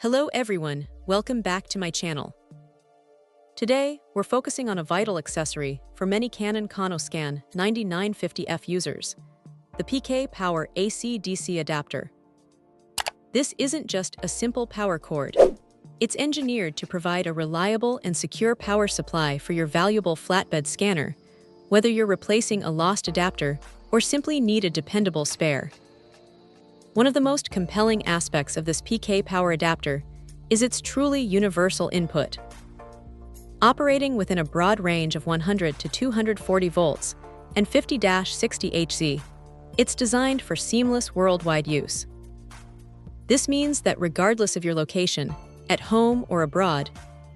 Hello everyone, welcome back to my channel. Today, we're focusing on a vital accessory for many Canon CanoScan 9950F users, the PK Power AC-DC adapter. This isn't just a simple power cord. It's engineered to provide a reliable and secure power supply for your valuable flatbed scanner, whether you're replacing a lost adapter or simply need a dependable spare. One of the most compelling aspects of this PK Power adapter is its truly universal input. Operating within a broad range of 100 to 240 volts and 50-60 Hz, it's designed for seamless worldwide use. This means that regardless of your location, at home or abroad,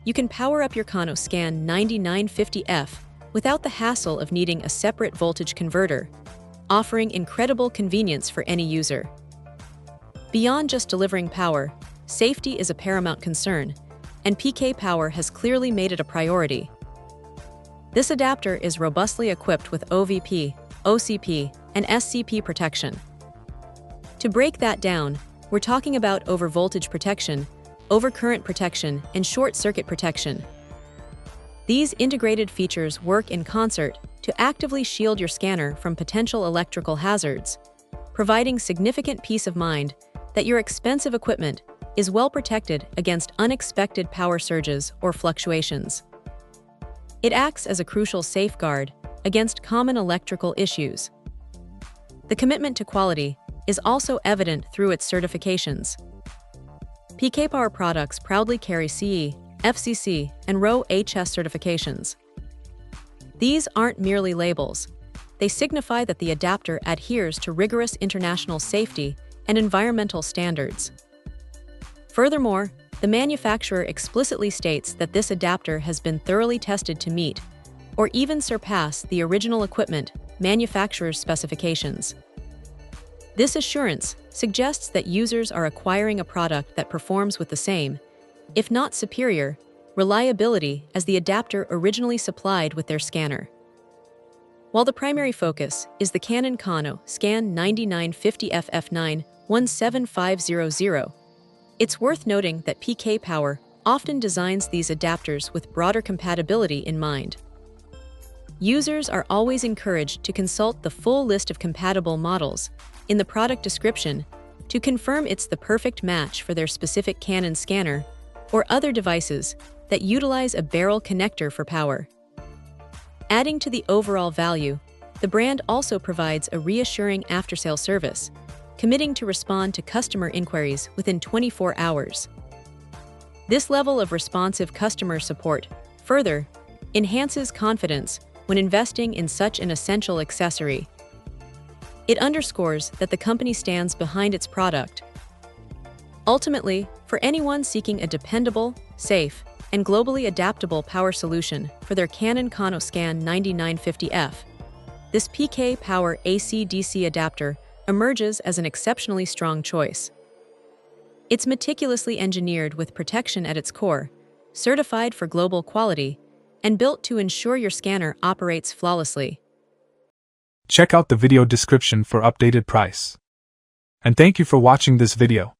you can power up your CanoScan 9950F without the hassle of needing a separate voltage converter, offering incredible convenience for any user. Beyond just delivering power, safety is a paramount concern, and PK Power has clearly made it a priority. This adapter is robustly equipped with OVP, OCP, and SCP protection. To break that down, we're talking about overvoltage protection, overcurrent protection, and short-circuit protection. These integrated features work in concert to actively shield your scanner from potential electrical hazards, providing significant peace of mind that your expensive equipment is well protected against unexpected power surges or fluctuations. It acts as a crucial safeguard against common electrical issues. The commitment to quality is also evident through its certifications. PK Power products proudly carry CE, FCC, and RoHS certifications. These aren't merely labels. They signify that the adapter adheres to rigorous international safety and environmental standards. Furthermore, the manufacturer explicitly states that this adapter has been thoroughly tested to meet or even surpass the original equipment manufacturer's specifications. This assurance suggests that users are acquiring a product that performs with the same, if not superior, reliability as the adapter originally supplied with their scanner. While the primary focus is the Canon CanoScan 9950F F9-17500, it's worth noting that PK Power often designs these adapters with broader compatibility in mind. Users are always encouraged to consult the full list of compatible models in the product description to confirm it's the perfect match for their specific Canon scanner or other devices that utilize a barrel connector for power. Adding to the overall value, the brand also provides a reassuring after-sale service, committing to respond to customer inquiries within 24 hours. This level of responsive customer support further enhances confidence when investing in such an essential accessory. It underscores that the company stands behind its product. Ultimately, for anyone seeking a dependable, safe, and globally adaptable power solution for their Canon CanoScan 9950F, this PK Power AC-DC adapter emerges as an exceptionally strong choice. It's meticulously engineered with protection at its core, certified for global quality, and built to ensure your scanner operates flawlessly. Check out the video description for updated price. And thank you for watching this video.